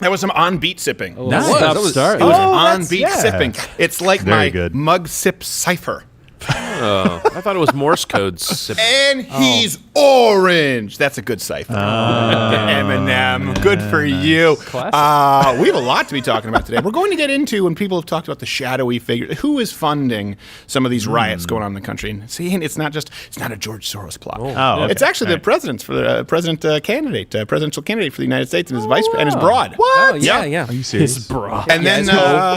That was some on-beat sipping. Oh, nice. It was on-beat sipping. It's like Very my good. mug sip cipher. Oh, I thought it was Morse code. And he's orange. That's a good cipher. Eminem. Good for you. We have a lot to be talking about today. We're going to get into when people have talked about the shadowy figure. Who is funding some of these riots going on in the country? And see, it's not a George Soros plot. Okay. It's actually the presidential candidate for the United States and his vice and his broad. What? Oh, yeah. Are you serious? His broad. And then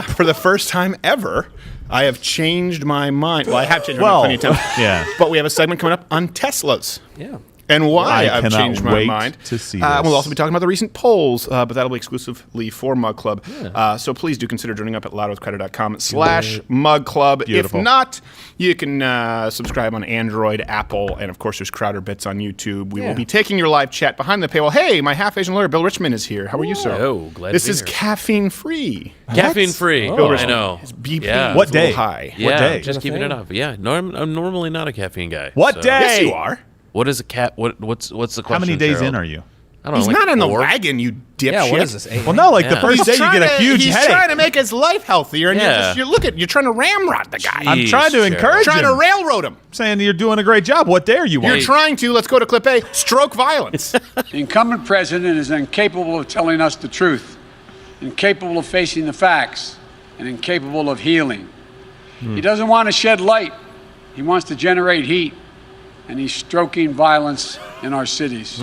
for the first time ever, I have changed my mind. Well, I have changed my mind plenty of times. Yeah. But we have a segment coming up on Teslas. Yeah. And why I I've cannot changed my wait mind. to see We'll this. also be talking about the recent polls, but that'll be exclusively for Mug Club. Yeah. So please do consider joining up at loudwithcrowder.com/Mug Club. Beautiful. If not, you can subscribe on Android, Apple, and of course there's Crowder Bits on YouTube. We will be taking your live chat behind the paywall. Hey, my half-Asian lawyer, Bill Richmond, is here. How are you, sir? Oh, glad This to be is here. caffeine-free. Caffeine-free. Bill I Richmond. know. His BP Yeah. is What a little day? high. Yeah, day? just keeping it up. Yeah, I'm normally not a caffeine guy. What so. day? Yes, you are. What is a cat? What's the question? How many days Gerald? in are you? I don't know. He's like not on the 4? wagon, you dipshit. Yeah, what is this? 8? Well, no, like the Yeah. first day you get a huge he's headache. trying to make his life healthier, and Yeah. you're trying to ramrod the guy. I'm trying to Jeez, encourage Trying him. to railroad him. Saying you're doing a great job. What day are you You're on? trying to, let's go to clip A, stroke violence. The incumbent president is incapable of telling us the truth, incapable of facing the facts, and incapable of healing. He doesn't want to shed light. He wants to generate heat, and he's stroking violence in our cities.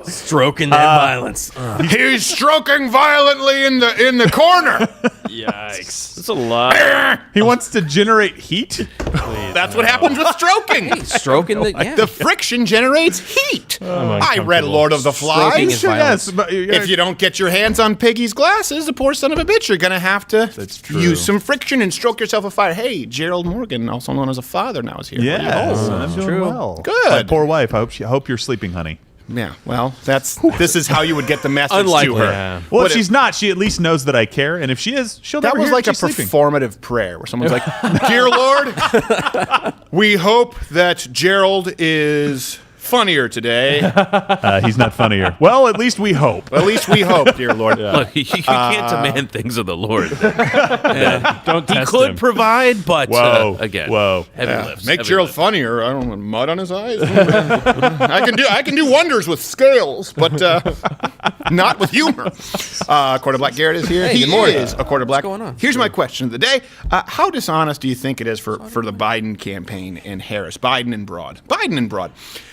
Stroking that violence. He's stroking violently in the corner. Yikes. That's a lot. He wants to generate heat? That's what happens with stroking. Stroking the, yeah. The friction generates heat. I read uncomfortable. Lord of the Stroking Flies. is violence. Yes, but If you don't get your hands on Piggy's glasses, the poor son of a bitch, you're going to have to true. use some friction and stroke yourself a fire. Hey, Gerald Morgan, also known as a father, now is here. Yes, I'm doing true. well. Good. My poor wife. I hope you're sleeping, honey. Yeah, well, this is how you would get the message to Unlikely. her. Yeah. Well, What if she's not, she at least knows that I care, and if she is, she'll That never was hear like a she's sleeping. performative prayer where someone's like, Dear Lord, we hope that Gerald is funnier today. He's not funnier. Well, at least we hope. At least we hope, dear Lord. Look, you can't demand things of the Lord. Don't He test could him. provide, but Whoa. again, Whoa. heavy Yeah, lifts. make heavy Gerald lifts. funnier. I don't want mud on his eyes. I can do wonders with scales, but not with humor. Quarter Black Garrett is here. Hey, He good morning. is a Quarter Black. What's going on? Here's my question of the day: how dishonest do you think it is for the Biden campaign and Harris, Biden and Broad?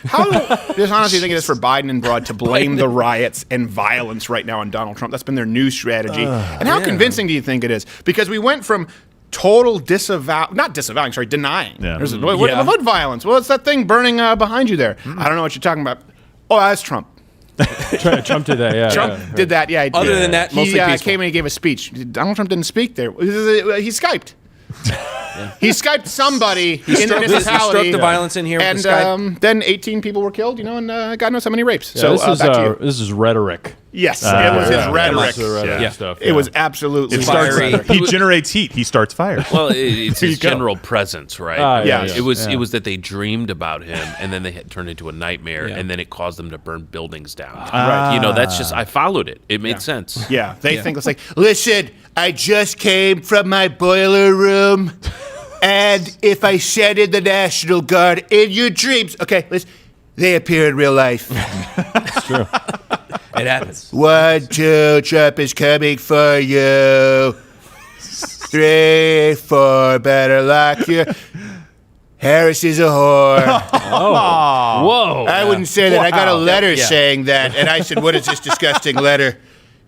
How dishonest do you think it is for Biden and Broad to blame the riots and violence right now on Donald Trump? That's been their news strategy. And how convincing do you think it is? Because we went from total denying. Yeah. What violence? Well, it's that thing burning behind you there. I don't know what you're talking about. Oh, that's Trump. Trump did that, yeah. Trump did that, yeah. Other than that, mostly he peaceful. came and he gave a speech. Donald Trump didn't speak there. He Skyped. He Skyped somebody in the He municipality. stroked the violence in here and with the Skype. then 18 people were killed, and God knows how many rapes. Yeah, So back to you. this is rhetoric. Yes, it was his rhetoric. Yeah. Stuff. It was absolutely It starts, Fiery. he generates heat. He starts fires. Well, it's his go. general presence, right? yeah, It was that they dreamed about him, and then they had turned into a nightmare, Yeah. and then it caused them to burn buildings down. Right. You know, that's just I followed it. It made sense. Yeah, they think it's like, listen, I just came from my boiler room, and if I said in the National Guard in your dreams, okay, listen, they appear in real life. It's true. It happens. 1, 2, Trump is coming for you. 3, 4, better lock you. Harris is a whore. Whoa. I wouldn't say that. I got a letter Yeah. saying that, and I said, "What is this disgusting letter?"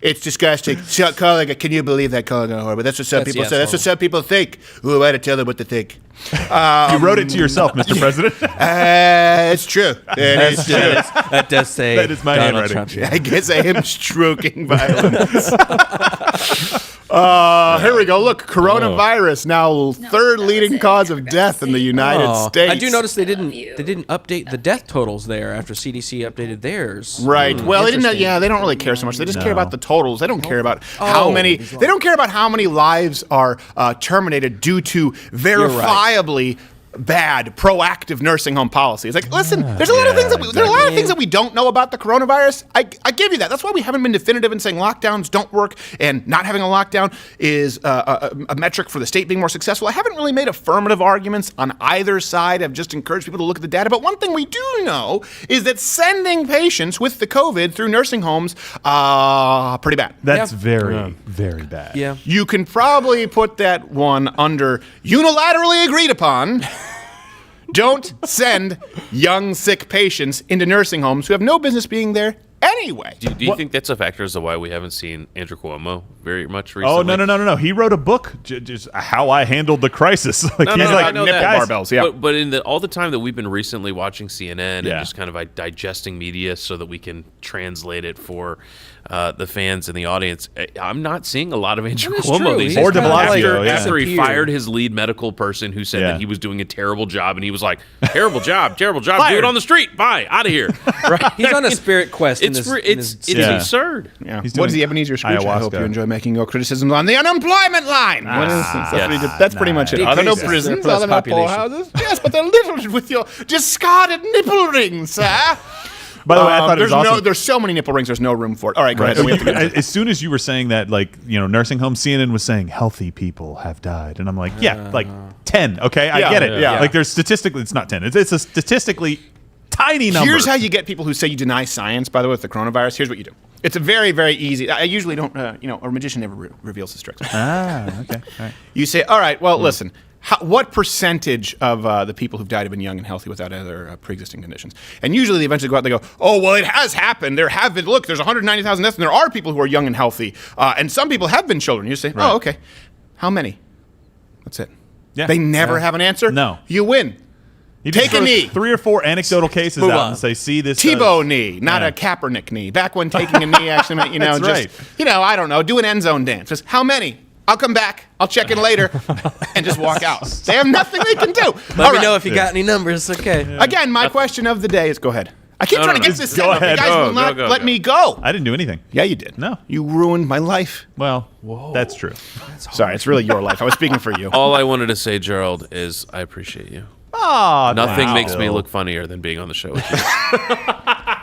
It's disgusting. So, calling it, can you believe that calling a whore? But that's what some people say. That's what some people think. Who am I to tell them what to think? You wrote it to yourself, Mr. President. It's true. It is true. That does say That is my Donald handwriting. Trump. I guess I am stroking violence. Here we go. Look, coronavirus now third leading cause of death in the United States. I do notice they didn't update the death totals there after CDC updated theirs. Right. Well, they didn't. Interesting. Yeah, they don't really care so much. They just care about the totals. They don't care about how many. They don't care about how many lives are terminated due to verifiably bad, proactive nursing home policy. It's like, listen, there's a lot of things that we don't know about the coronavirus. I give you that. That's why we haven't been definitive in saying lockdowns don't work, and not having a lockdown is a metric for the state being more successful. I haven't really made affirmative arguments on either side. I've just encouraged people to look at the data. But one thing we do know is that sending patients with the COVID through nursing homes, pretty bad. That's very, very bad. Yeah. You can probably put that one under unilaterally agreed upon. Don't send young, sick patients into nursing homes who have no business being there anyway. Do you think that's a factor as to why we haven't seen Andrew Cuomo very much recently? Oh, no. He wrote a book, just how I handled the crisis. I know nipple that. barbells, yeah. But in all the time that we've been recently watching CNN and Yeah. just kind of digesting media so that we can translate it for the fans and the audience, I'm not seeing a lot of Andrew That's Cuomo true. these He's days. Or de kinda Blasio, yeah. After he disappeared. fired his lead medical person who said Yeah. that he was doing a terrible job, and he was like, terrible job, do Fired. it on the street, bye, out of here. Right. He's on a spirit quest. It's Yeah. absurd. Yeah. He's What is doing the Ebenezer Scrooge? I hope ayahuasca. you enjoy making your criticisms on the unemployment line. That's pretty much it. Are there no Decreases prisons? surplus Are there no population. poorhouses? Yes, but they're littered with your discarded nipple rings, sir. By the way, I thought it was awesome. There's so many nipple rings. There's no room for it. All right, go ahead. We have to get into it. As soon as you were saying that, nursing home, CNN was saying healthy people have died, and I'm like, yeah, like 10. Okay, I get it. yeah. Like there's statistically, it's not 10. It's a statistically tiny number. Here's how you get people who say you deny science, by the way, with the coronavirus. Here's what you do. It's a very, very easy. I usually don't, a magician never reveals his tricks. okay. All right. You say, all right, well, listen. What percentage of the people who've died have been young and healthy without other pre-existing conditions? And usually they eventually go out and they go, oh, well, it has happened. There have been, look, there's 190,000 deaths, and there are people who are young and healthy. And some people have been children. You say, oh, okay. How many? That's it. Yeah. They never have an answer? No. You win. You just Take a throw knee. 3 or 4 anecdotal cases Move out on. and say, see this. Tebow knee, not Yeah. a Kaepernick knee. Back when taking a knee actually meant, That's right. I don't know, do an end zone dance. Just, how many? I'll come back. I'll check in later and just walk out. They have nothing they can do. Let me know if you got any numbers. Okay. Again, my question of the day is go ahead. I keep trying to get this Go set up. You ahead. guys will not Go, let go. me go. I didn't do anything. Yeah, you did. No. You ruined my life. Well, that's true. Sorry, it's really your life. I was speaking for you. All I wanted to say, Gerald, is I appreciate you. Oh, Nothing makes me look funnier than being on the show with you.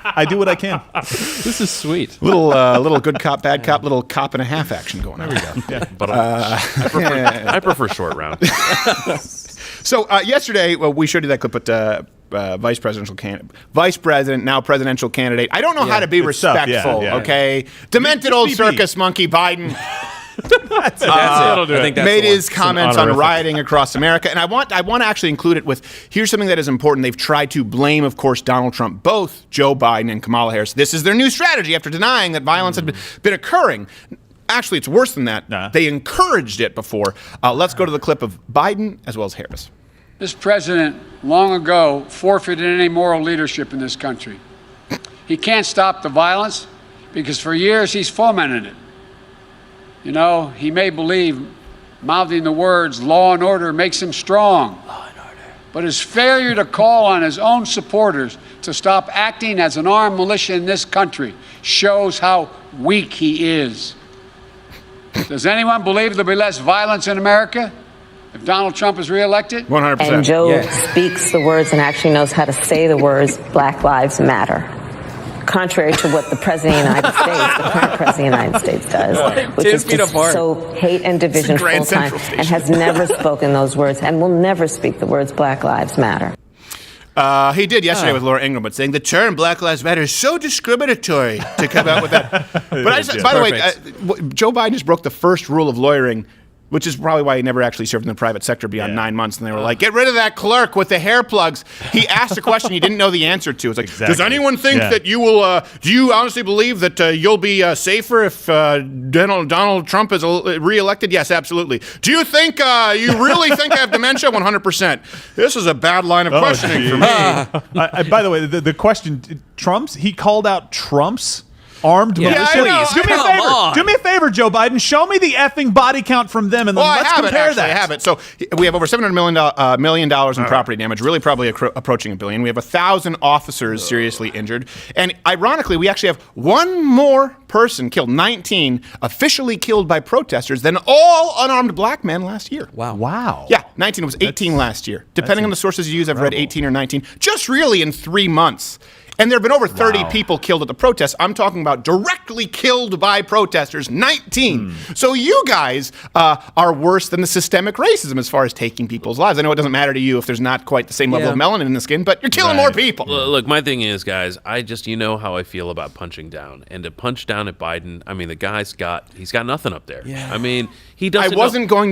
I do what I can. This is sweet. Little good cop, bad cop, little cop and a half action going on. There we go. But I prefer short round. So yesterday, we showed you that clip, but vice president, now presidential candidate. I don't know how to be it's tough. respectful. Yeah. Okay, demented Just old be circus monkey Biden That's it. That'll do I it. think that's made the one. his comments on rioting across America, and I want to actually include it with. Here's something that is important. They've tried to blame, of course, Donald Trump, both Joe Biden and Kamala Harris. This is their new strategy after denying that violence had been occurring. Actually, it's worse than that. Nah. They encouraged it before. Let's go to the clip of Biden as well as Harris. This president long ago forfeited any moral leadership in this country. He can't stop the violence because for years he's fomented it. You know, he may believe mouthing the words law and order makes him strong. Law and order. But his failure to call on his own supporters to stop acting as an armed militia in this country shows how weak he is. Does anyone believe there'll be less violence in America if Donald Trump is reelected? 100%. And Joe Yes. speaks the words and actually knows how to say the words Black Lives Matter. Contrary to what the President of the United States, the current President of the United States does, which 10 is feet just apart. so hate and division Grand full time Central Station. and has never spoken those words and will never speak the words Black Lives Matter. He did yesterday with Laura Ingraham, but saying the term Black Lives Matter is so discriminatory to come out with that. But I just, by the way, Joe Biden just broke the first rule of lawyering, which is probably why he never actually served in the private sector beyond 9 months. And they were like, get rid of that clerk with the hair plugs. He asked a question he didn't know the answer to. It's like, does Exactly. anyone think Yeah. that you will, do you honestly believe that you'll be safer if Donald Trump is reelected? Yes, absolutely. Do you think, you really think I have dementia? 100%. This is a bad line of questioning for me. By the way, the question, Trump's, he called out Trump's armed militia. I know, do me a come favor. on. Do me a favor, Joe Biden. Show me the effing body count from them, and then let's compare that. I have it. So we have over $700 million in property damage, really probably approaching $1 billion. We have 1,000 officers seriously injured. And ironically, we actually have one more person killed, 19, officially killed by protesters than all unarmed black men last year. Wow. Yeah, 19. It was 18 last year. Depending on the sources you use, I've read 18 or 19. Just really in 3 months. And there have been over 30 people killed at the protests. I'm talking about directly killed by protesters, 19. So you guys are worse than the systemic racism as far as taking people's lives. I know it doesn't matter to you if there's not quite the same level of melanin in the skin, but you're killing more people. Look, my thing is, guys, you know how I feel about punching down. And to punch down at Biden, I mean, the guy's got nothing up there. Yeah. I mean, he doesn't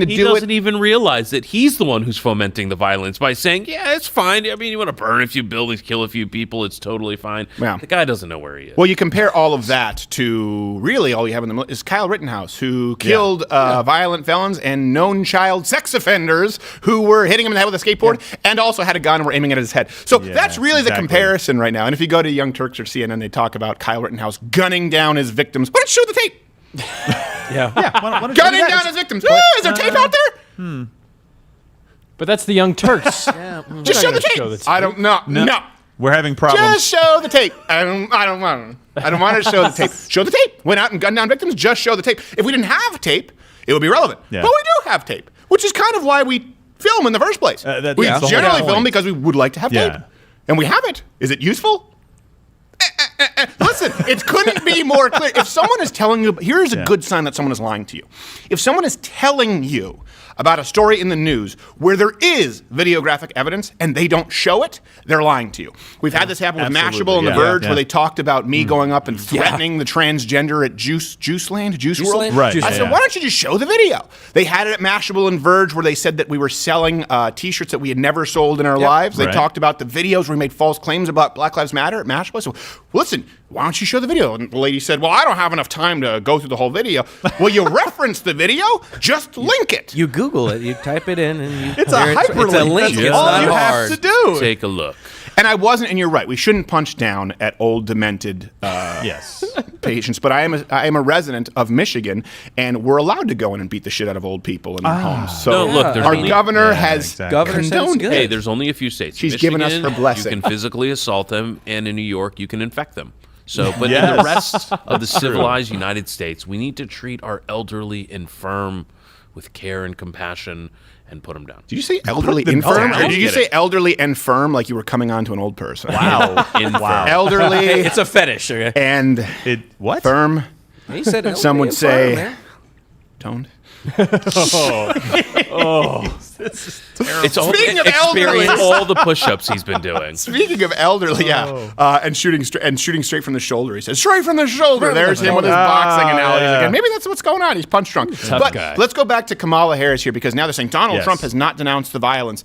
he doesn't even realize that he's the one who's fomenting the violence by saying, yeah, it's fine. I mean, you want to burn a few buildings, kill a few people, it's totally fine. Yeah. The guy doesn't know where he is. Well, you compare all of that to really all you have in the is Kyle Rittenhouse, who killed violent felons and known child sex offenders who were hitting him in the head with a skateboard and also had a gun and were aiming it at his head. So that's really the comparison right now. And if you go to Young Turks or CNN, they talk about Kyle Rittenhouse gunning down his victims. Why don't you show the tape? Why don't you Gunning do that? down his victims. Is there tape out there? But that's the Young Turks. Just show the tape. show the tape. I don't know. No. We're having problems. Just show the tape. I don't want to show the tape. Show the tape. Went out and gunned down victims. Just show the tape. If we didn't have tape, it would be relevant. Yeah. But we do have tape, which is kind of why we film in the first place. That's We the whole generally point. film because we would like to have tape. And we have it. Is it useful? Listen, it couldn't be more clear. If someone is telling you, here's a good sign that someone is lying to you. If someone is telling you about a story in the news where there is videographic evidence and they don't show it, they're lying to you. We've had this happen with Mashable and The Verge where they talked about me going up and threatening the transgender at Juice World. Right. I said, why don't you just show the video? They had it at Mashable and Verge where they said that we were selling T-shirts that we had never sold in our lives. They talked about the videos where we made false claims about Black Lives Matter at Mashable. So, listen, why don't you show the video? And the lady said, well, I don't have enough time to go through the whole video. Well, you reference the video, just link it. You Google it, you type it in, and It's a hyperlink. It's a link. That's It's all not you hard. have to do. Take a look. And I wasn't, and you're right, we shouldn't punch down at old, demented patients, but I am a resident of Michigan, and we're allowed to go in and beat the shit out of old people in their homes. So No, look, there's our only- governor has Governor said it's condoned good. Hey, there's only a few states. She's given us her blessing. You can physically assault them, and in New York, you can infect them. So, but in the rest of the civilized United States, we need to treat our elderly infirm with care and compassion and put them down. Did you say elderly them infirm? down. Or did you say elderly and firm like you were coming on to an old person? Wow. Infirm. Elderly It's a fetish. Okay? and What? firm. He said Some would say man. toned. It's all Speaking of elderly, experience, all the push-ups he's been doing. Speaking of elderly, and shooting straight from the shoulder. He says, straight from the shoulder. There's him with his boxing analogies again. Maybe that's what's going on. He's punch drunk. But guy. let's go back to Kamala Harris here, because now they're saying Donald Trump has not denounced the violence.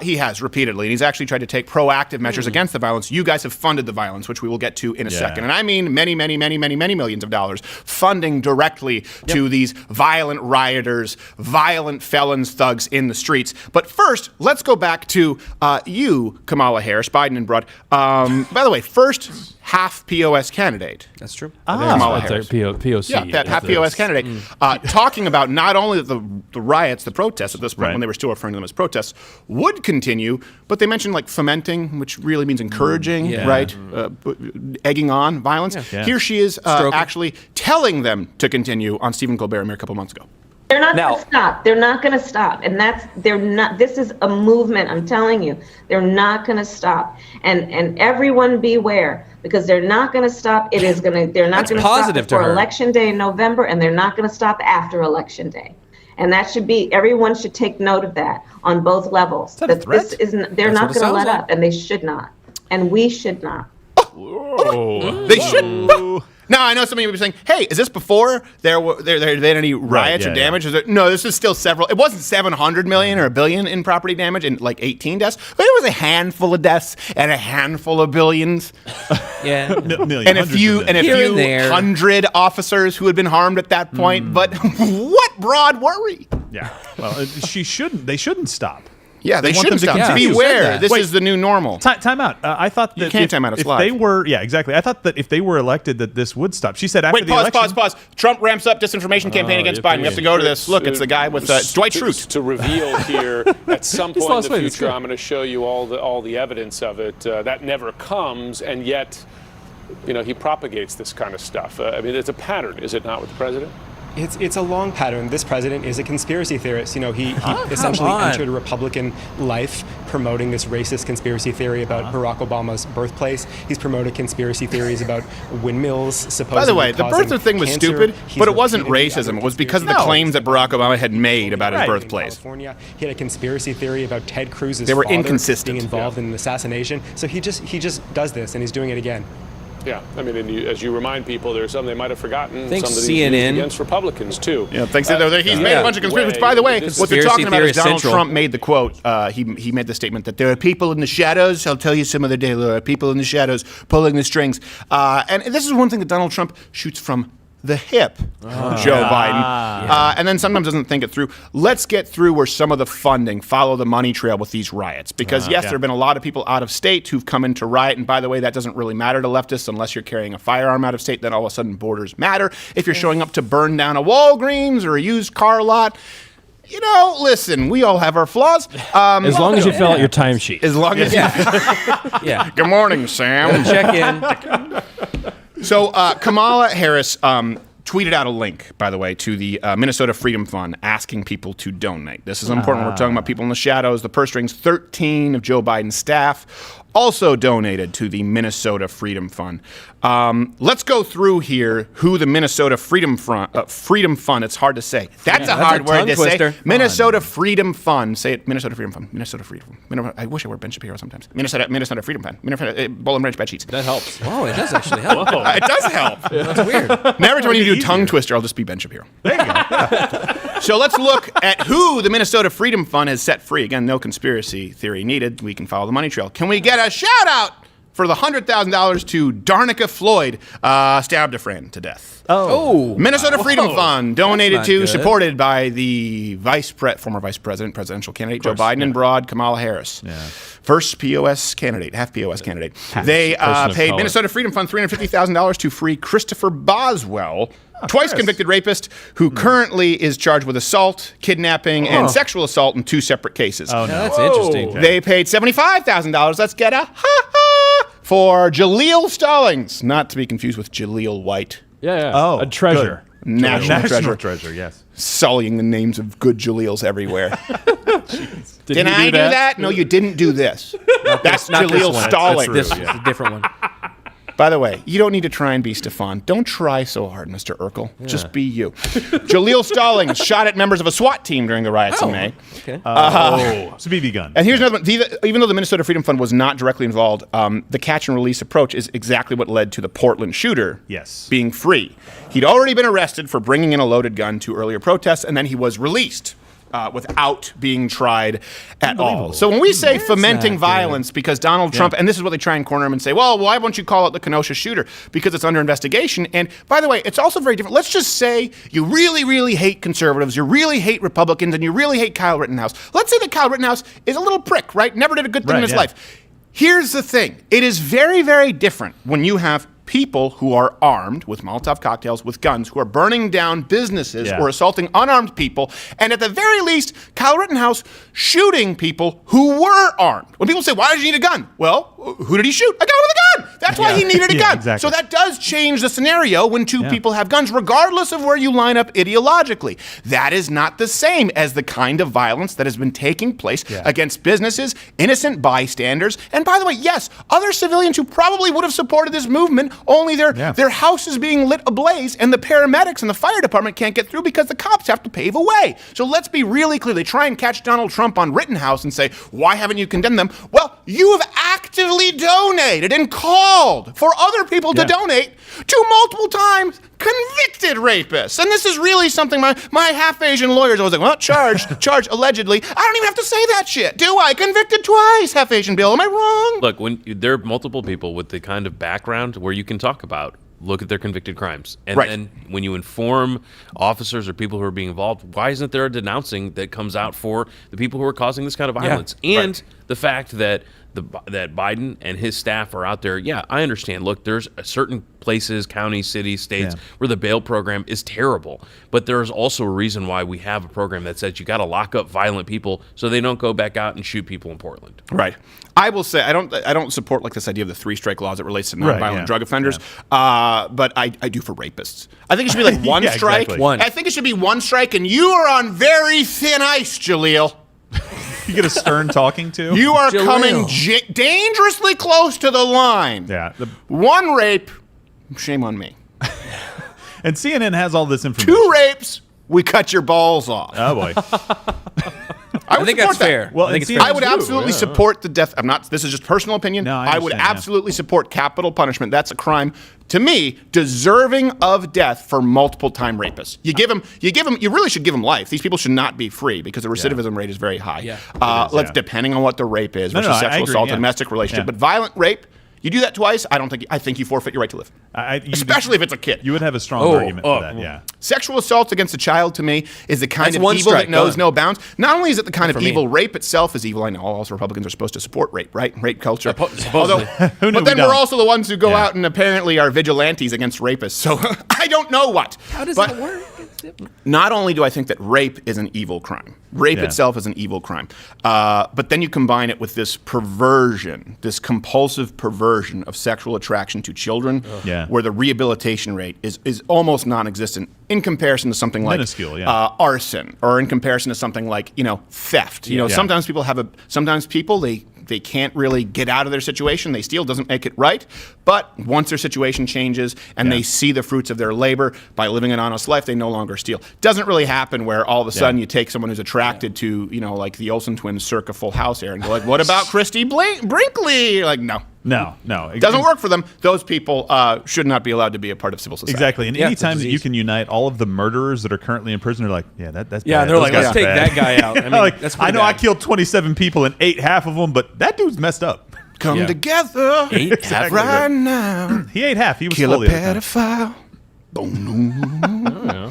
He has repeatedly, and he's actually tried to take proactive measures against the violence. You guys have funded the violence, which we will get to in a second. And I mean many, many, many, many, many millions of dollars funding directly to these violent rioters, violent felons, thugs in the streets. But first, let's go back to you, Kamala Harris, Biden and Broad. By the way, first half POS candidate. That's true. Kamala That's our Harris. POC. Yeah, that half POS candidate, talking about not only the riots, the protests at this point, when they were still referring to them as protests, would continue, but they mentioned like fomenting, which really means encouraging, right? Egging on violence. Here she is actually telling them to continue on Stephen Colbert a mere couple months ago. They're not going to stop. They're not going to stop. And they're not, this is a movement, I'm telling you. They're not going to stop. And everyone beware, because they're not going to stop. They're not going to stop before Election Day in November, and they're not going to stop after Election Day. And that should be, everyone should take note of that on both levels. Is that a threat? They're not going to let up, and they should not. And we should not. They should. Now, I know some of you will be saying, hey, is this before there had been any riots or damage? No, this is still several. It wasn't 700 million or $1 billion in property damage and like 18 deaths, but it was a handful of deaths and a handful of billions. Yeah. And a few hundred officers who had been harmed at that point. But what broad worry? Yeah. Well, they shouldn't stop. Yeah, they want shouldn't them to stop. continue. Beware, this Wait. is the new normal. Time out. I thought that can't time out, it's if live. they were, yeah, exactly. I thought that if they were elected, that this would stop. She said after Wait, the pause, election. pause. Trump ramps up disinformation campaign against Biden. We have to go to this. Look, it's the guy with Dwight Schrute. To reveal here, at some point in lost the weight, it's future, good. I'm going to show you all the evidence of it. That never comes, and yet, he propagates this kind of stuff. I mean, it's a pattern, is it not, with the president? It's a long pattern. This president is a conspiracy theorist. He essentially entered a Republican life promoting this racist conspiracy theory about Barack Obama's birthplace. He's promoted conspiracy theories about windmills supposedly By the way, the causing birther thing was cancer. stupid, He's but it wasn't repeated racism. other It was because of the conspiracy claims that Barack Obama had made about his in birthplace. California. He had a conspiracy theory about Ted Cruz's They were father inconsistent. being involved in an assassination. So he just does this, and he's doing it again. Yeah, I mean, as you remind people, there's some they might have forgotten. Thanks, some of these CNN. against Republicans too. Yeah, thanks. He's made a bunch of conspiracies. By the way, what they're talking about is Donald Trump made the quote. He made the statement that there are people in the shadows. I'll tell you some of the day. There are people in the shadows pulling the strings. And this is one thing that Donald Trump shoots from the hip, Joe Biden. And then sometimes doesn't think it through. Let's get through where some of the funding, follow the money trail with these riots. Because yes, there have been a lot of people out of state who've come in to riot. And by the way, that doesn't really matter to leftists unless you're carrying a firearm out of state. Then all of a sudden borders matter. If you're showing up to burn down a Walgreens or a used car lot, listen, we all have our flaws. As long as you fill out your timesheet. As long as Yeah. Good morning, Sam. Check in. So Kamala Harris tweeted out a link, by the way, to the Minnesota Freedom Fund asking people to donate. This is important. We're talking about people in the shadows. The purse strings, 13 of Joe Biden's staff also donated to the Minnesota Freedom Fund. Let's go through here who the Minnesota Freedom Fund, it's hard to say. That's a hard word to say. Minnesota Freedom Fund. Say it, Minnesota Freedom Fund. Minnesota Freedom Fund. I wish I were Ben Shapiro sometimes. Minnesota Freedom Fund. Bowl and Branch bed sheets. That helps. Oh, it does actually help. It does help. That's weird. Now every time you do a tongue twister, I'll just be Ben Shapiro. There you go. So let's look at who the Minnesota Freedom Fund has set free. Again, no conspiracy theory needed. We can follow the money trail. Can we get a shout out for the $100,000 to Darnica Floyd, stabbed a friend to death? Oh. Minnesota Freedom Fund donated not to, good. supported by the former vice president, presidential candidate Joe Biden and broad Kamala Harris. Yeah. First POS candidate, half POS candidate. They paid Minnesota Freedom Fund $350,000 to free Christopher Boswell, twice convicted rapist who currently is charged with assault, kidnapping, and sexual assault in 2 separate cases. Oh, no. That's interesting. Okay. They paid $75,000. Let's get a for Jaleel Stallings, not to be confused with Jaleel White. Yeah. Oh, a treasure. National treasure, yes. Sullying the names of good Jaleels everywhere. Did Can he I do do that? that? No, you didn't do this. That's Jaleel Stallings. This is a different one. By the way, you don't need to try and be Stefan. Don't try so hard, Mr. Urkel. Just be you. Jaleel Stallings shot at members of a SWAT team during the riots in May. Okay. It's a BB gun. And here's another one. Even though the Minnesota Freedom Fund was not directly involved, the catch and release approach is exactly what led to the Portland shooter being free. He'd already been arrested for bringing in a loaded gun to earlier protests, and then he was released without being tried at all. So when we say fomenting violence because Donald Trump, and this is what they try and corner him and say, well, why won't you call it the Kenosha shooter? Because it's under investigation. And by the way, it's also very different. Let's just say you really, really hate conservatives, you really hate Republicans, and you really hate Kyle Rittenhouse. Let's say that Kyle Rittenhouse is a little prick, right? Never did a good thing in his life. Here's the thing. It is very, very different when you have people who are armed with Molotov cocktails, with guns, who are burning down businesses or assaulting unarmed people, and at the very least, Kyle Rittenhouse shooting people who were armed. When people say, why did you need a gun? Well, who did he shoot? A guy with a gun! That's why he needed a gun. Exactly. So that does change the scenario when two people have guns, regardless of where you line up ideologically. That is not the same as the kind of violence that has been taking place against businesses, innocent bystanders, and by the way, yes, other civilians who probably would have supported this movement, only their house is being lit ablaze and the paramedics and the fire department can't get through because the cops have to pave a way. So let's be really clear. They try and catch Donald Trump on Rittenhouse and say, why haven't you condemned them? Well, you have actively donated and called for other people to donate to multiple times convicted rapists. And this is really something my half-Asian lawyers always like, well, charge allegedly. I don't even have to say that shit, do I? Convicted twice, half-Asian Bill. Am I wrong? Look, when there are multiple people with the kind of background where you can talk about look at their convicted crimes. And Right. then when you inform officers or people who are being involved, why isn't there a denouncing that comes out for the people who are causing this kind of violence? And the fact that that Biden and his staff are out there, I understand. Look, there's certain places, counties, cities, states, where the bail program is terrible. But there's also a reason why we have a program that says you got to lock up violent people so they don't go back out and shoot people in Portland. Right. I will say I don't support like this idea of the 3-strike laws that relates to nonviolent drug offenders, but I do for rapists. I think it should be like one strike. Exactly. I think it should be one strike, and you are on very thin ice, Jaleel. You get a stern talking to. You are coming dangerously close to the line. Yeah. One rape, shame on me. And CNN has all this information. 2 rapes, we cut your balls off. Oh boy. I think that's fair. Well, I think it's and fair. I would absolutely support the death. This is just personal opinion. No, I would understand, absolutely support capital punishment. That's a crime, to me, deserving of death for multiple time rapists. You really should give them life. These people should not be free because the recidivism rate is very high. Yeah. Depending on what the rape is versus I sexual agree, assault yeah. and domestic relationship. Yeah. But violent rape, you do that twice, I think you forfeit your right to live. Especially if it's a kid. You would have a strong argument for that, yeah. Sexual assault against a child, to me, is the kind That's of one evil strike, that knows done. no bounds. Not only is it the kind of For me. evil, rape itself is evil. I know all Republicans are supposed to support rape, right? Rape culture. Supposedly. Who knew But then we we're don't? also the ones who go out and apparently are vigilantes against rapists. So I don't know what. How does But that work? not only do I think that rape is an evil crime, rape itself is an evil crime, but then you combine it with this perversion, this compulsive perversion of sexual attraction to children, where the rehabilitation rate is almost non-existent in comparison to something like Minuscule, arson, or in comparison to something like theft. Sometimes people they can't really get out of their situation. They steal, doesn't make it right. But once their situation changes and they see the fruits of their labor by living an honest life, they no longer steal. Doesn't really happen where all of a sudden you take someone who's attracted to, like the Olsen twins circa Full House era and go like, what about Christy Brinkley? Like, no. No. It doesn't work for them. Those people should not be allowed to be a part of civil society. Exactly. And Yeah, any it's a time that you disease. can unite all of the murderers that are currently in prison, they're like, that's bad. Yeah, and they're Those like, guys let's are take bad. that guy out. I mean, Like, that's I pretty know I bad. killed 27 people and ate half of them, but that dude's messed up. Come together right now. He ate half. He was Kill a full the other pedophile. time. Boom.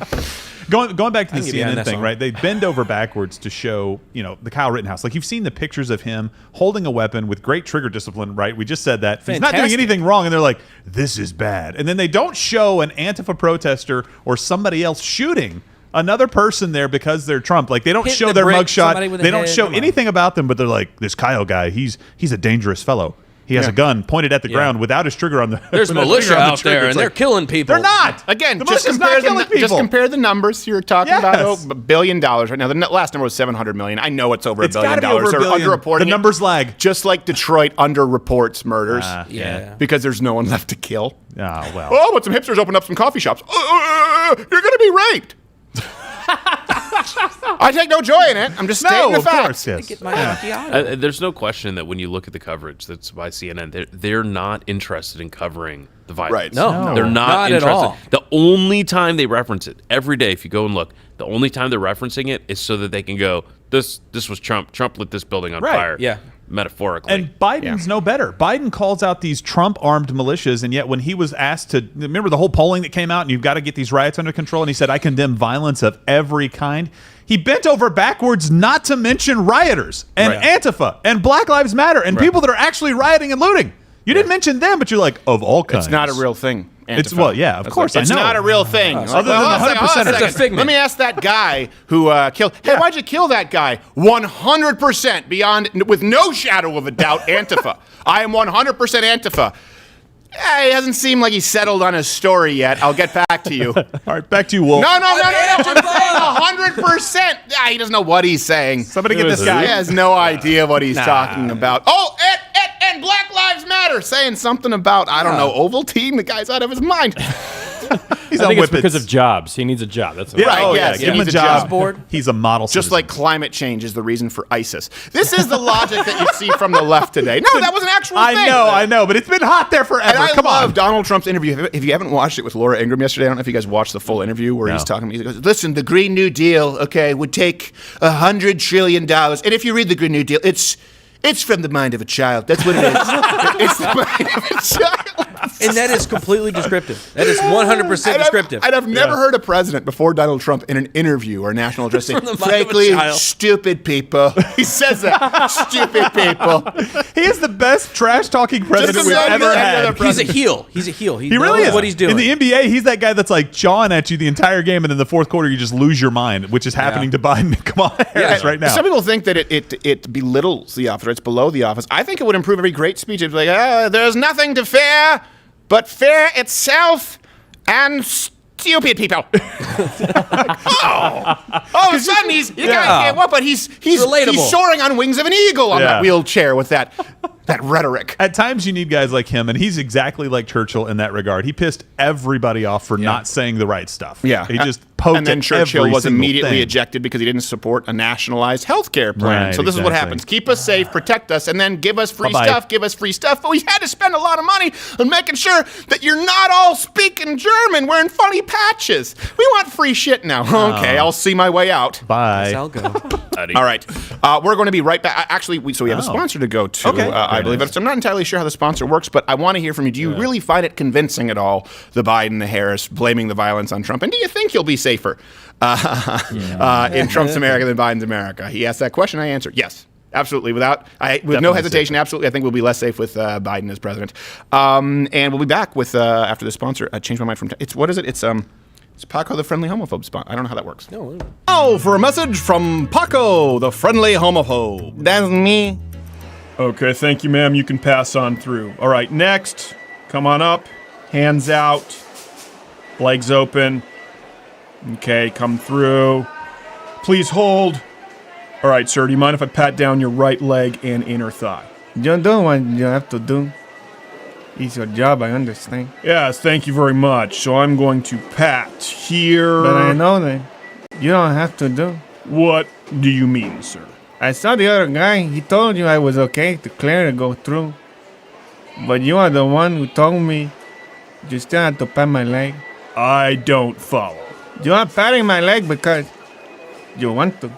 Going back to the can get behind CNN that thing, song. right? They bend over backwards to show, the Kyle Rittenhouse. Like, you've seen the pictures of him holding a weapon with great trigger discipline, right? We just said that. He's not doing Fantastic. anything wrong, and they're like, this is bad. And then they don't show an Antifa protester or somebody else shooting another person there because they're Trump. Like, they don't Hitting show the their brick, somebody mugshot. with a They don't head, show come on. anything about them, but they're like, this Kyle guy, he's a dangerous fellow. He has a gun pointed at the ground without his trigger on the. There's with a militia finger on the out trigger. there, It's and they're like, killing people. They're not. Again, The just militia's not killing people. compare the numbers. You're talking Yes. about $1 billion right now. The last number was $700 million. I know it's over It's $1 billion. gotta be over They're $1 billion. underreporting The it, numbers lag. just like Detroit underreports murders. Yeah. Because there's no one left to kill. Oh, well. Oh, but some hipsters opened up some coffee shops. You're going to be raped. I take no joy in it. I'm just stating the of facts. course, yes. Get my macchiato. There's no question that when you look at the coverage that's by CNN, they're not interested in covering the violence. Right. No. They're not Not at interested. all. The only time they reference it every day, if you go and look, the only time they're referencing it is so that they can go, this was Trump. Trump lit this building on Right. fire. Yeah. Metaphorically. And Biden's no better. Biden calls out these Trump-armed militias, and yet when he was asked to, remember the whole polling that came out, and you've got to get these riots under control, and he said, I condemn violence of every kind. He bent over backwards not to mention rioters and Antifa and Black Lives Matter and people that are actually rioting and looting. You didn't mention them, but you're like, of all kinds. It's not a real thing. It's, Antifa. well, yeah, of course, It's I know. not a real thing. Other than the 100% It's a figment. Let me ask that guy who killed. Hey, why'd you kill that guy? 100% beyond, with no shadow of a doubt, Antifa. I am 100% Antifa. He hasn't seemed like he's settled on his story yet. I'll get back to you. All right, back to you, Wolf. No. I'm saying 100%. He doesn't know what he's saying. Somebody get this guy. He has no idea what he's talking about. Oh, and Black Lives Matter, saying something about, I don't know, Ovaltine. The guy's out of his mind. He's I on think it's whippets. because of jobs. He needs a job. That's Yeah, Right, oh, yes, yeah. Give he him a needs a job. job. Board. He's a model Just citizen. like climate change is the reason for ISIS. This is the logic that you see from the left today. No, that was an actual thing. I know, but it's been hot there forever. And I Come love on. Donald Trump's interview. If you haven't watched it with Laura Ingraham yesterday, I don't know if you guys watched the full interview where he's talking. He goes, "Listen, the Green New Deal, would take $100 trillion, and if you read the Green New Deal, it's from the mind of a child. That's what it is. It's the mind of a child." And that is completely descriptive. That is 100% descriptive. And I've never heard a president before Donald Trump in an interview or a national address say, From the mind of a frankly, child." stupid people. He says that. Stupid people. He is the best trash-talking president we've about ever any had. other He's a heel. He's a heel. He really knows is. what he's doing. In the NBA, he's that guy that's like jawing at you the entire game, and in the fourth quarter, you just lose your mind, which is happening to Biden and Kamala Harris right now. Some people think that it belittles the office, or it's below the office. I think it would improve every great speech. It's like, there's nothing to fear but fear itself and stupid people. All of a sudden, he's soaring on wings of an eagle on that wheelchair with that rhetoric. At times, you need guys like him, and he's exactly like Churchill in that regard. He pissed everybody off for not saying the right stuff. Yeah. He just poked and then at Churchill every was single immediately thing. ejected because he didn't support a nationalized health care plan. Right, so this is what exactly. happens. Keep us safe, protect us, and then give us free Bye-bye. stuff, give us free stuff. But we had to spend a lot of money on making sure that you're not all speaking German wearing funny patches. We want free shit now. Okay, I'll see my way out. Bye. I'll go. All right. We're going to be right back. Actually, we have a sponsor to go to, Okay. I believe. But I'm not entirely sure how the sponsor works, but I want to hear from you. Do you really find it convincing at all, the Biden, the Harris, blaming the violence on Trump? And do you think you'll be safer in Trump's America than Biden's America? He asked that question. I answered yes. Absolutely, with no hesitation. Safer. Absolutely, I think we'll be less safe with Biden as president. And we'll be back with after the sponsor. I changed my mind from what is it? It's Paco, the friendly homophobe sponsor. I don't know how that works. Oh, for a message from Paco, the friendly homophobe. That's me. Okay, thank you, ma'am. You can pass on through. All right, next. Come on up. Hands out. Legs open. Okay, come through. Please hold. All right, sir, do you mind if I pat down your right leg and inner thigh? You do what you have to do. It's your job, I understand. Yes, thank you very much. So I'm going to pat here. But I know that you don't have to do. What do you mean, sir? I saw the other guy. He told you I was okay to clear to go through. But you are the one who told me you still have to pat my leg. I don't follow. You are patting my leg because you want to.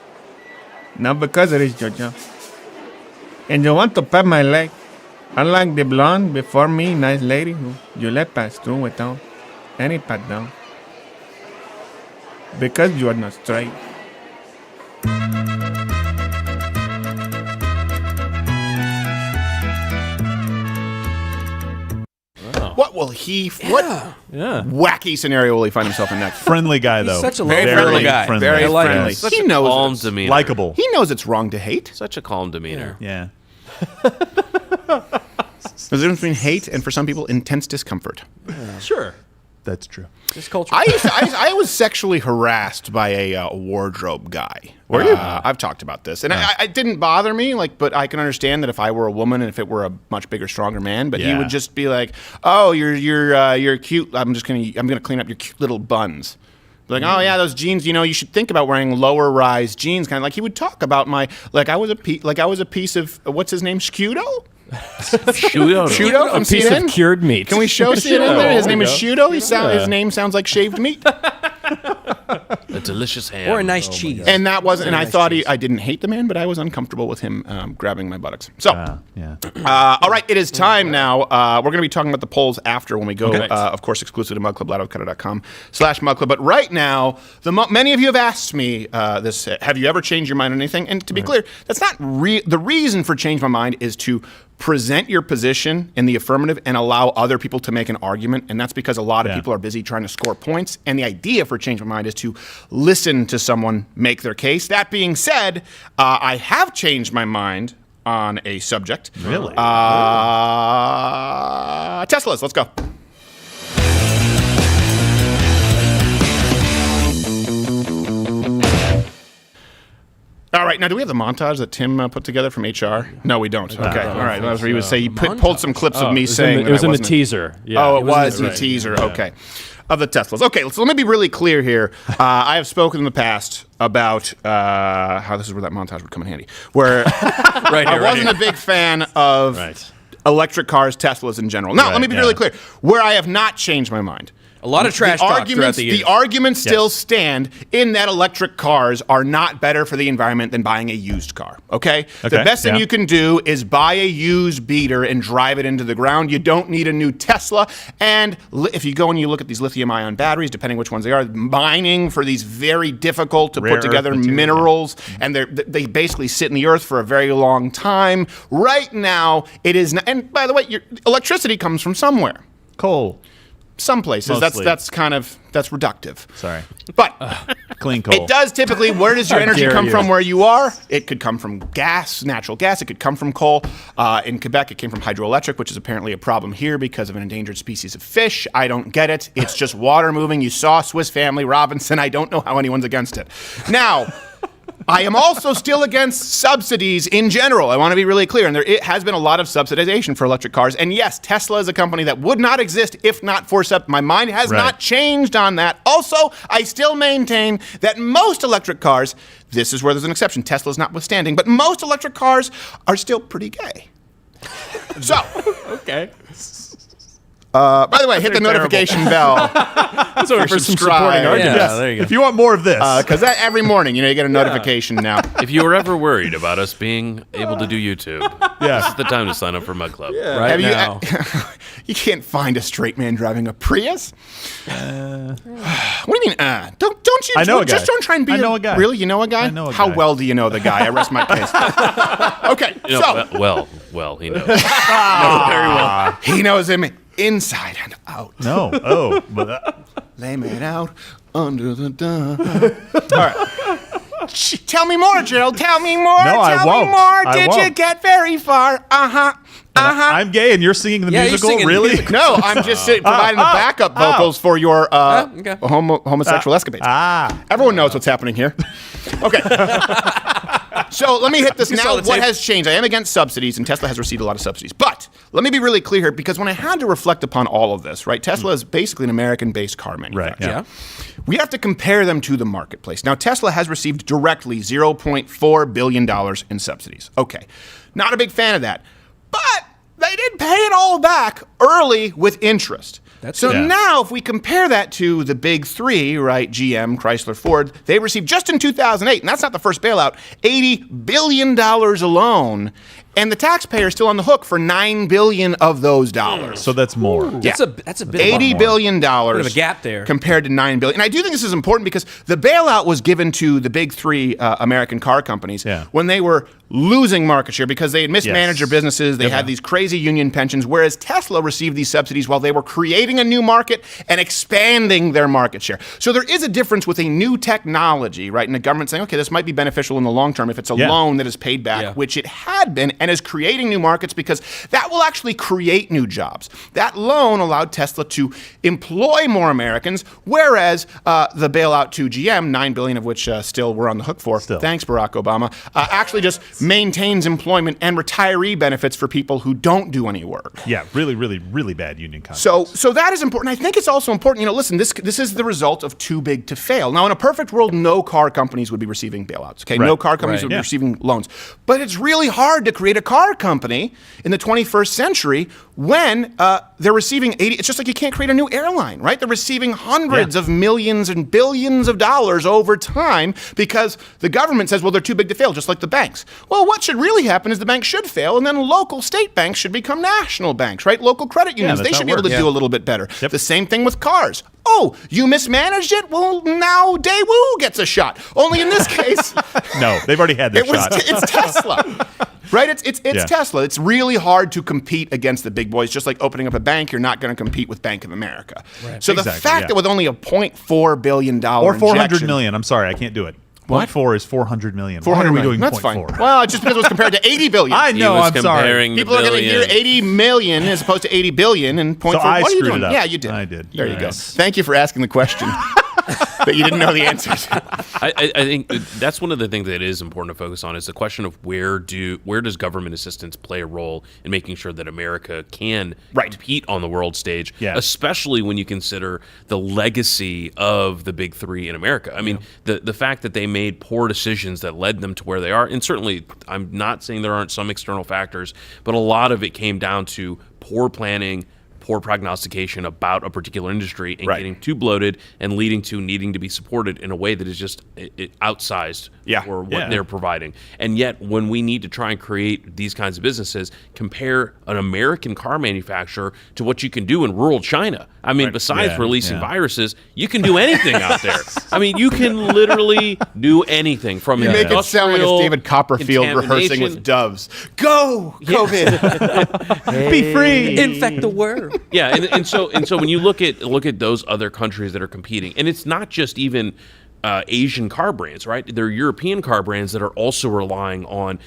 Not because it is your job. And you want to pat my leg. Unlike the blonde before me, nice lady who you let pass through without any pat down. Because you are not straight. What will what wacky scenario will he find himself in next? Friendly guy, though. Such a Very friendly guy. friendly. Very I like him. friendly. Such He a knows calm it's demeanor. Likeable. He knows it's wrong to hate. Such a calm demeanor. Yeah. There's a difference between hate and, for some people, intense discomfort. Sure. That's true. This culture. I was sexually harassed by a wardrobe guy. Were you? I've talked about this, and it didn't bother me. But I can understand that if I were a woman and if it were a much bigger, stronger man, but he Yeah. would just be like, "Oh, you're cute. I'm gonna clean up your cute little buns." Like, oh yeah, those jeans. You should think about wearing lower rise jeans. Kind of like he would talk about I was a piece of what's his name, Scudo. Shudo A from piece CNN? of cured meat. Can we show CNN that his There name you is go. Shudo? His name sounds like shaved meat. A delicious ham. Or a nice cheese. And that wasn't. And I thought I didn't hate the man, but I was uncomfortable with him grabbing my buttocks. So, Yeah. all right, it is time now. We're going to be talking about the polls after when we go. Of course, exclusive to MugClub, loudavocado.com/MugClub. But right now, many of you have asked me this: have you ever changed your mind on anything? And to be clear, that's not the reason for change my mind is to present your position in the affirmative and allow other people to make an argument. And that's because a lot of people are busy trying to score points. And the idea for change my mind is to listen to someone make their case. That being said, I have changed my mind on a subject. Really? Teslas, let's go. All right, now do we have the montage that Tim put together from HR? No, we don't. Okay, all right. That was where he would say he pulled some clips of me saying it was that I in the wasn't- teaser. Yeah, Oh, it was in the teaser. Okay, of the Teslas. Okay, so let me be really clear here. I have spoken in the past about how this is where that montage would come in handy. Where I wasn't a big fan of electric cars, Teslas in general. Now, let me be really clear. Where I have not changed my mind. A lot of trash talk throughout the years. The arguments still stand in that electric cars are not better for the environment than buying a used car, okay? The best thing you can do is buy a used beater and drive it into the ground. You don't need a new Tesla. And if you go and you look at these lithium-ion batteries, depending which ones they are, mining for these very difficult to put together minerals, and they basically sit in the earth for a very long time. Right now, it is not, and by the way, your electricity comes from somewhere. Coal. Some places. Mostly. That's reductive. Sorry. But clean coal. it does typically, where does your energy come from where you are? It could come from gas, natural gas. It could come from coal. In Quebec, it came from hydroelectric, which is apparently a problem here because of an endangered species of fish. I don't get it. It's just water moving. You saw Swiss Family Robinson. I don't know how anyone's against it. Now, I am also still against subsidies in general. I want to be really clear. And it has been a lot of subsidization for electric cars. And yes, Tesla is a company that would not exist if not for my mind has not changed on that. Also, I still maintain that most electric cars, this is where there's an exception, Tesla's notwithstanding, but most electric cars are still pretty gay. So. Okay. By the way, hit the notification bell. So for some supporting arguments. Yeah, there you go. If you want more of this. Because every morning, you get a notification now. If you were ever worried about us being able to do YouTube, this is the time to sign up for Mug Club. Yeah. Right now. You can't find a straight man driving a Prius. What do you mean, Don't you? I know a guy. Just don't try and be I know a guy. Really? You know a guy? I know a How guy. well do you know the guy? I rest my case. Okay, Well, he knows. Very well. He knows him inside and out. No. Oh. But Lay it out under the dawn. All right. Tell me more, Gerald. Tell me more. No, I Tell won't. me more. I Did won't. you get very far? I'm gay and you're singing the Yeah, you're musical? singing Really? musical. No, I'm just providing the backup vocals for your homosexual escapades. Everyone knows what's happening here. Okay. So let me hit this now. What has changed? I am against subsidies, and Tesla has received a lot of subsidies. But let me be really clear here, because when I had to reflect upon all of this, right, Tesla is basically an American-based car manufacturer. Right, Yeah. We have to compare them to the marketplace. Now, Tesla has received directly $0.4 billion in subsidies. Okay. Not a big fan of that. But they did pay it all back early with interest. Now, if we compare that to the big three, right, GM, Chrysler, Ford, they received just in 2008, and that's not the first bailout, $80 billion alone. And the taxpayer is still on the hook for $9 billion of those dollars. So that's more. That's a bit $80 billion Bit of a gap there. compared to $9 billion. And I do think this is important because the bailout was given to the big three American car companies when they were losing market share because they had mismanaged their businesses. They had these crazy union pensions, whereas Tesla received these subsidies while they were creating a new market and expanding their market share. So there is a difference with a new technology, right? And the government saying, okay, this might be beneficial in the long term if it's a loan that is paid back, which it had been, and is creating new markets because that will actually create new jobs. That loan allowed Tesla to employ more Americans, whereas the bailout to GM, $9 billion of which still we're on the hook for, thanks Barack Obama, actually just maintains employment and retiree benefits for people who don't do any work. Yeah, really, really, really bad union contracts. So that is important. I think it's also important, listen, this is the result of too big to fail. Now, in a perfect world, no car companies would be receiving bailouts, okay? No car companies would be receiving loans. But it's really hard to create a car company in the 21st century when they're receiving it's just like you can't create a new airline, right? They're receiving hundreds of millions and billions of dollars over time because the government says, well, they're too big to fail, just like the banks. Well, what should really happen is the banks should fail, and then local state banks should become national banks, right? Local credit unions, they should be able to do a little bit better. The same thing with cars. Oh, you mismanaged it? Well, now Daewoo gets a shot. Only in this case... No, they've already had their shot. It's Tesla. Right? It's Tesla. It's really hard to compete against the big boys. Just like opening up a bank, you're not going to compete with Bank of America. Right. So the fact that with only a $0.4 billion or $400 million, I'm sorry, I can't do it. What? 0.4 is $400 million. 400 Why are we million. doing That's 0.4? fine. Well, it's just because it was compared to $80 billion. I know, I'm sorry. People are going to hear $80 million as opposed to $80 billion and 0.4. So I what are you screwed doing? it up. Yeah, you did. I did. There you go. Thank you for asking the question. But you didn't know the answers. I think that's one of the things that is important to focus on is the question of where does government assistance play a role in making sure that America can compete on the world stage, especially when you consider the legacy of the big three in America. I mean, the fact that they made poor decisions that led them to where they are, and certainly I'm not saying there aren't some external factors, but a lot of it came down to poor planning, poor prognostication about a particular industry and getting too bloated and leading to needing to be supported in a way that is just outsized for what they're providing. And yet, when we need to try and create these kinds of businesses, compare an American car manufacturer to what you can do in rural China. I mean, besides releasing viruses, you can do anything out there. I mean, you can literally do anything from You make it sound like it's David Copperfield rehearsing with doves. Go, COVID. Be free. Infect the world. Yeah, and so when you look at those other countries that are competing, and it's not just even Asian car brands, right? They're European car brands that are also relying on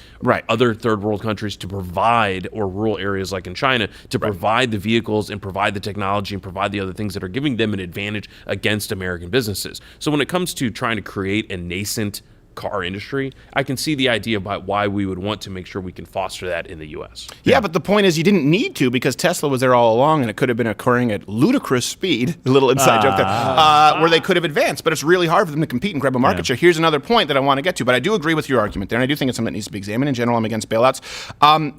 other third world countries to provide, or rural areas like in China, to provide the vehicles and provide the technology and provide the other things that are giving them an advantage against American businesses. So when it comes to trying to create a nascent car industry, I can see the idea about why we would want to make sure we can foster that in the U.S. Yeah, but the point is you didn't need to, because Tesla was there all along, and it could have been occurring at ludicrous speed, a little inside joke there, where they could have advanced. But it's really hard for them to compete and grab a market share. Here's another point that I want to get to, but I do agree with your argument there, and I do think it's something that needs to be examined. In general, I'm against bailouts.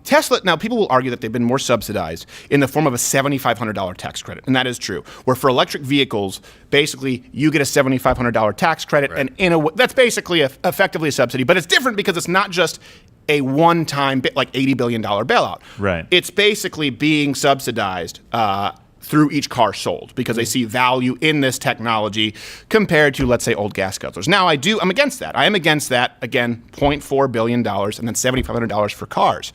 Tesla, now people will argue that they've been more subsidized in the form of a $7,500 tax credit, and that is true. Where for electric vehicles, basically you get a $7,500 tax credit, and that's basically effectively a subsidy, but it's different because it's not just a one-time like $80 billion bailout. Right. It's basically being subsidized through each car sold because they see value in this technology compared to, let's say, old gas guzzlers. Now, I'm against that. I am against that, again, $0.4 billion and then $7,500 for cars.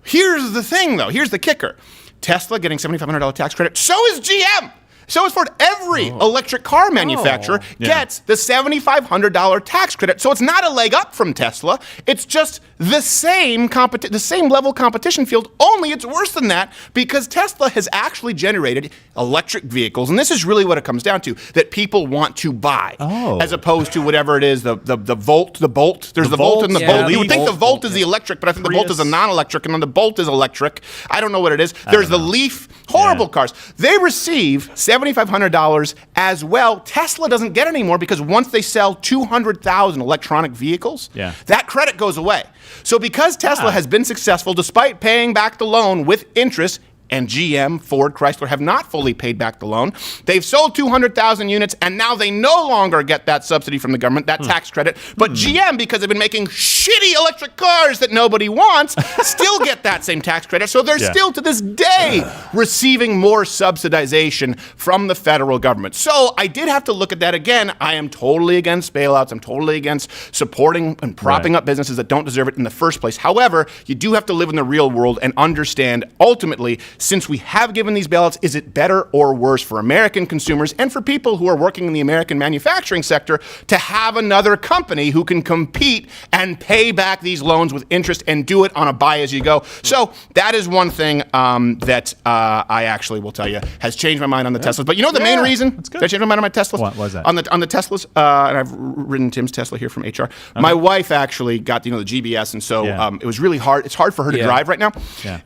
Here's the thing, though. Here's the kicker. Tesla getting $7,500 tax credit. So is GM. So is Ford. Every electric car manufacturer gets the $7,500 tax credit. So it's not a leg up from Tesla. It's just the same level competition field, only it's worse than that because Tesla has actually generated electric vehicles, and this is really what it comes down to, that people want to buy, as opposed to whatever it is, the Volt, the Bolt. There's the Volt and the Bolt. You would think the Volt is the electric, but I think the Bolt is a non-electric, and then the Bolt is electric. I don't know what it is. There's the Leaf, horrible cars. They receive $7,500 as well. Tesla doesn't get any more because once they sell 200,000 electronic vehicles, that credit goes away. So because Tesla has been successful despite paying back the loan with interest, and GM, Ford, Chrysler have not fully paid back the loan. They've sold 200,000 units, and now they no longer get that subsidy from the government, that tax credit. But GM, because they've been making shitty electric cars that nobody wants, still get that same tax credit. So they're still, to this day, receiving more subsidization from the federal government. So I did have to look at that again. I am totally against bailouts. I'm totally against supporting and propping up businesses that don't deserve it in the first place. However, you do have to live in the real world and understand, ultimately, since we have given these bailouts, is it better or worse for American consumers and for people who are working in the American manufacturing sector to have another company who can compete and pay back these loans with interest and do it on a buy-as-you-go? So that is one thing that I actually will tell you has changed my mind on the Teslas. But you know the main reason that changed my mind on my Teslas? What was that? On the Teslas, and I've ridden Tim's Tesla here from HR. My wife actually got the GBS, and so it was really hard. It's hard for her to drive right now.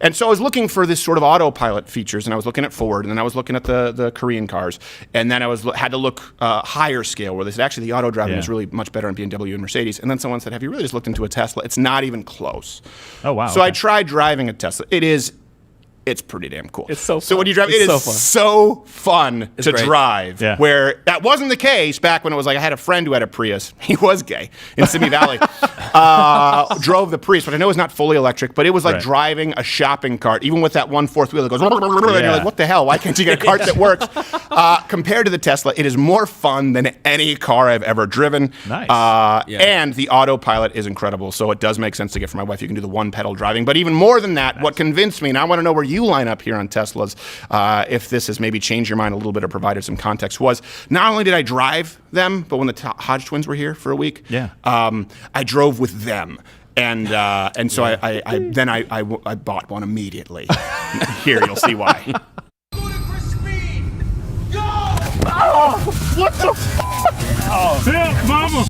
And so I was looking for this sort of autopilot features, and I was looking at Ford, and then I was looking at the Korean cars, and then I had to look higher scale, where they said actually the auto driving is really much better on BMW and Mercedes. And then someone said, have you really just looked into a Tesla? It's not even close. Oh, wow. So I tried driving a Tesla. It's pretty damn cool. It's so fun. So when you drive, it is so fun to drive. Where that wasn't the case back when it was like I had a friend who had a Prius. He was gay in Simi Valley. Drove the Prius, but I know it's not fully electric, but it was like driving a shopping cart, even with that 1/4 wheel that goes, and you're like, what the hell? Why can't you get a cart that works? Compared to the Tesla, it is more fun than any car I've ever driven. Nice. And the autopilot is incredible, so it does make sense to get for my wife. You can do the one-pedal driving. But even more than that, what convinced me, and I want to know where you line up here on Teslas, if this has maybe changed your mind a little bit or provided some context, was not only did I drive them, but when the Hodgetwins were here for a week, I drove with them. And so I bought one immediately. Here, you'll see why. Ludicrous speed! Go! Oh, what the f***? Oh, yeah, mama!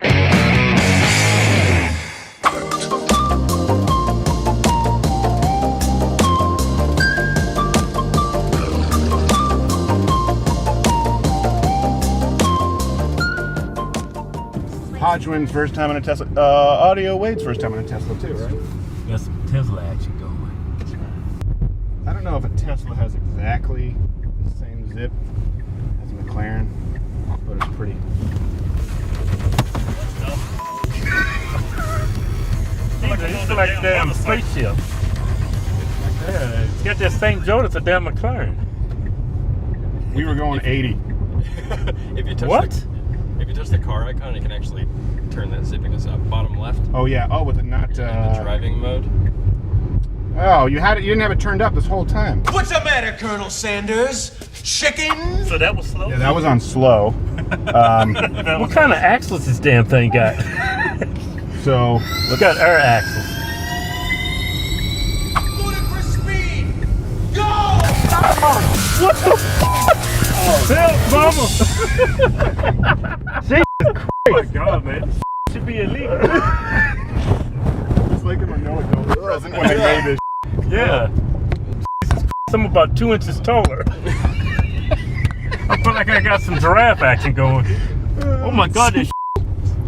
Hodgetwins' first time in a Tesla. Audio Wade's first time in a Tesla too, right? Got some Tesla action going. I don't know if a Tesla has exactly Same zip as McLaren, but it's pretty. It's like a damn spaceship. Yeah, it's got that same jolt as a damn McLaren. We were going 80. If you touch if you touch the car icon, you can actually turn that zippiness up. Bottom left. Oh yeah. Oh, with it not In the driving mode. Oh, you didn't have it turned up this whole time. What's the matter, Colonel Sanders? Chicken? So that was slow? Yeah, that was on slow. What kind of axles this damn thing got? So it's got air axles. Ludicrous speed! Go! What the Help, mama! Jesus Christ! Oh my God, man. This should be illegal. It's like in Manila present when they made this. Yeah. Jesus Christ, I'm about 2 inches taller. I feel like I got some giraffe action going. Oh my God, this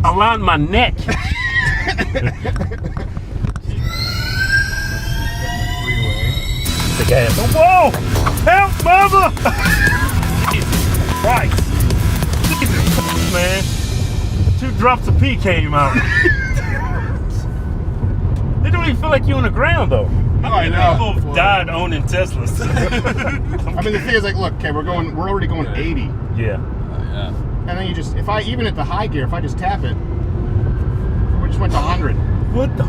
around my neck. The gas. Whoa! Help, mama! Jesus Christ! Jesus Christ, man! 2 drops of pee came out. They don't even feel like you're on the ground, though. I know. People have died owning Teslas. I mean, the thing is, like, look, okay, we're already going 80. Yeah. And then you just, even at the high gear, if I just tap it, we just went to 100. What the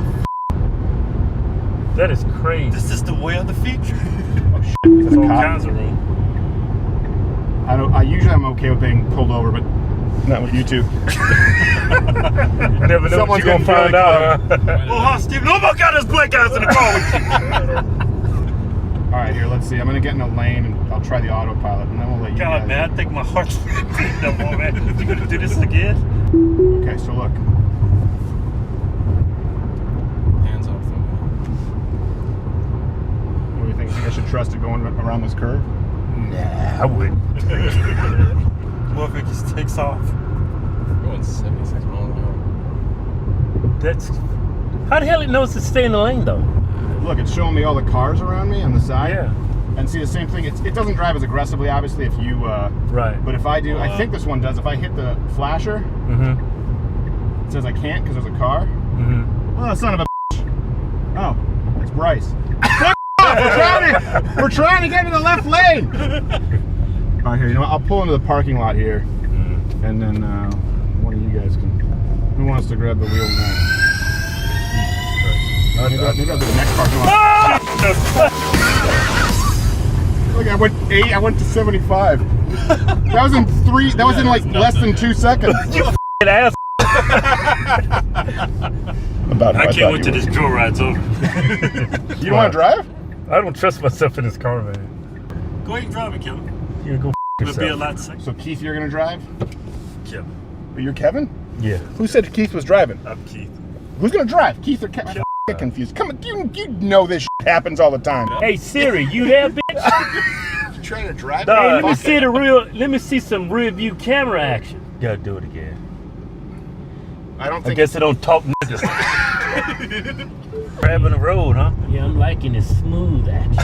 That is crazy. This is the way of the future. Oh shit! There's all kinds of room. I usually I'm okay with being pulled over, but not with you two. Never know what you're gonna find out. Oh, Steve! Oh my God, there's black guys in the car with you. All right, here. Let's see. I'm gonna get in a lane and I'll try the autopilot, and then we'll let you. God, guys. man, I think my heart's beating up on man. You gonna do this again? Okay, so look. Hands off them. What do you think? You think I should trust it going around this curve? Nah, I wouldn't. What if it just takes off? Going 76 miles an hour. That's how the hell it knows to stay in the lane though? Look, it's showing me all the cars around me on the side. Yeah. And see the same thing. It doesn't drive as aggressively, obviously, if you. Right. But if I do, I think this one does. If I hit the flasher, it says I can't because there's a car. Oh, son of a. Oh, it's Bryce. Fuck off! We're trying to get in the left lane. All right, here. You know what? I'll pull into the parking lot here, and then one of you guys can. Who wants to grab the wheel next? Maybe I'll do the next parking lot. Look, I went 8. I went to 75. That was in 3. That was in like less than 2 seconds. You f***ing ass. About I can't wait till this joyride's over. You don't want to drive? I don't trust myself in this car, man. Go ahead and drive it, Kevin. You're gonna go It'll yourself. be a lot safer. So Keith, you're gonna drive? Kevin. But you're Kevin? Yeah. Who said Keith was driving? I'm Keith. Who's gonna drive? Keith or Kevin? I get confused. Come on, you know this shit happens all the time. Hey Siri, you there, bitch? You trying to drive? Hey, let me see some rear view camera action. Gotta do it again. I don't I think. guess I don't talk niggas. Grabbing the road, huh? Yeah, I'm liking this smooth action.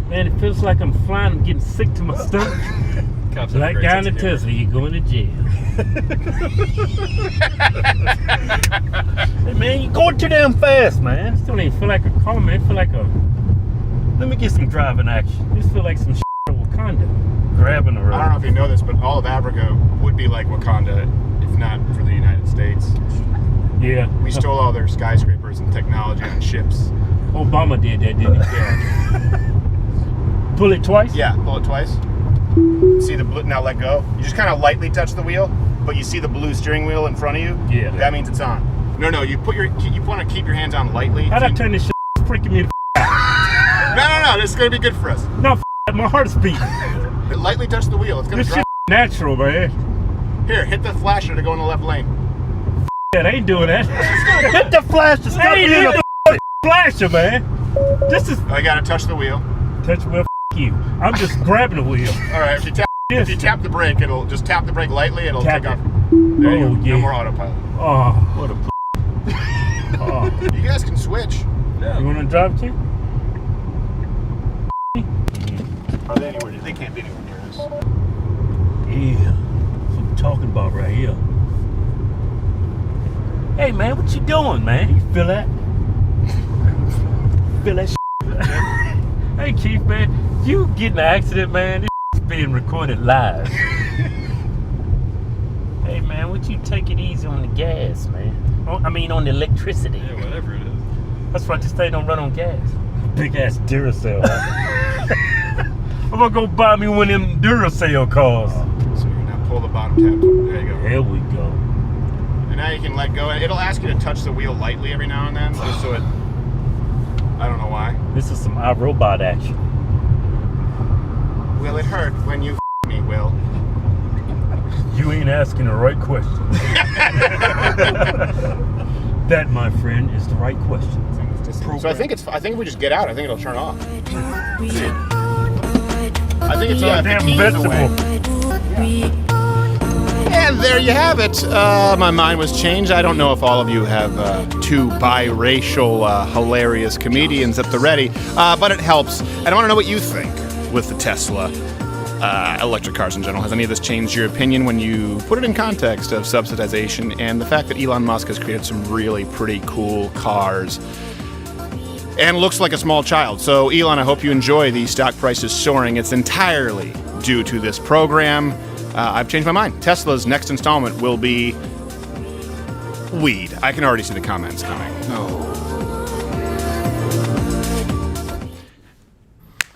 Man, it feels like I'm flying. I'm getting sick to my stomach. Like guy in the Tesla, you're going to jail. Hey man, you're going too damn fast, man. This don't even feel like a car, man. It feel like a. Let me get some driving action. This feel like some shit in Wakanda. Grabbing the road. I don't know if you know this, but all of Africa would be like Wakanda if not for the United States. Yeah. We stole all their skyscrapers and technology on ships. Obama did that, didn't he? Yeah. Pull it twice? Yeah, pull it twice. See the blue, now let go. You just kind of lightly touch the wheel, but you see the blue steering wheel in front of you? Yeah. That means it's on. No, you want to keep your hands on lightly. How'd I turn this shit? It's freaking me. No, this is going to be good for us. No, my heart's beating. Lightly touch the wheel. It's going to This drive. shit natural, man. Here, hit the flasher to go in the left lane. Yeah, they ain't doing that. Hit the flasher. Hey, hit the flasher, man. This is. I got to touch the wheel. Touch the wheel. You. I'm just grabbing the wheel. All right, if you tap the brake, it'll just tap the brake lightly. It'll take off. There you go. Yeah. No more autopilot. Oh, what a. Oh. You guys can switch. Yeah. You want to drive too? Are they anywhere? They can't be anywhere near us. Yeah, that's what I'm talking about right here. Hey, man, what you doing, man? You feel that? Feel that shit? Hey, Keith, man, you get in an accident, man. This is being recorded live. Hey, man, would you take it easy on the gas, man? I mean, on the electricity. Yeah, whatever it is. That's right, this thing don't run on gas. Big ass Duracell. I'm gonna go buy me one of them Duracell cars. So you're gonna pull the bottom tab. There you go. There we go. And now you can let go. It'll ask you to touch the wheel lightly every now and then, just so it. I don't know why. This is some iRobot action. Will it hurt when you me, Will? You ain't asking the right question. That, my friend, is the right question. So I think if we just get out, I think it'll turn off. I think it's damn vegetable. And there you have it. My mind was changed. I don't know if all of you have two biracial, hilarious comedians at the ready, but it helps. And I want to know what you think with the Tesla. Electric cars in general. Has any of this changed your opinion when you put it in context of subsidization and the fact that Elon Musk has created some really pretty cool cars and looks like a small child? So, Elon, I hope you enjoy the stock prices soaring. It's entirely due to this program. I've changed my mind. Tesla's next installment will be weed. I can already see the comments coming. Oh.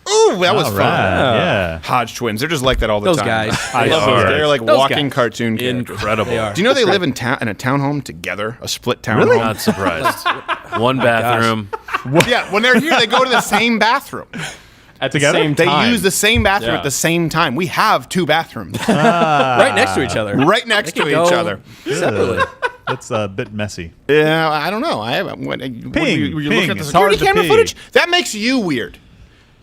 Ooh, that was fun. Yeah. Hodgetwins. They're just like that all the Those time. guys. I love love those They're like Those walking guys. cartoon characters. Incredible. They are. Do you know they live in a townhome together? A split townhome? Really? Not surprised. One bathroom. Yeah, when they're here, they go to the same bathroom. At the Together? same They time. use the same bathroom Yeah. at the same time. We have two bathrooms Right next to each other. right next They to can each go other. Separately. That's a bit messy. Yeah, I don't know. I haven't. Were you looking at the It's hard security to camera pee. footage? That makes you weird.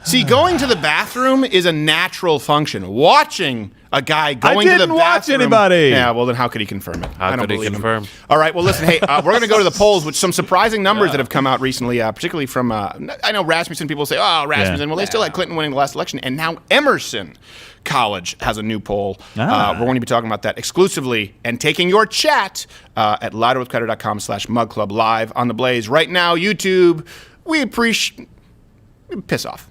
See, going to the bathroom is a natural function. Watching a guy going to the didn't bathroom. watch anybody. Yeah, well, then how could he confirm it? How I don't could he believe confirm? him. All right, well, listen, hey, we're going to go to the polls with some surprising numbers that have come out recently, particularly from, I know Rasmussen, people say, oh, Rasmussen. Yeah. Well, they still had Clinton winning the last election, and now Emerson College has a new poll. Ah. We're going to be talking about that exclusively and taking your chat at louderwithcrowder.com/MugClub live on the Blaze. Right now, YouTube, we appreciate... Piss off.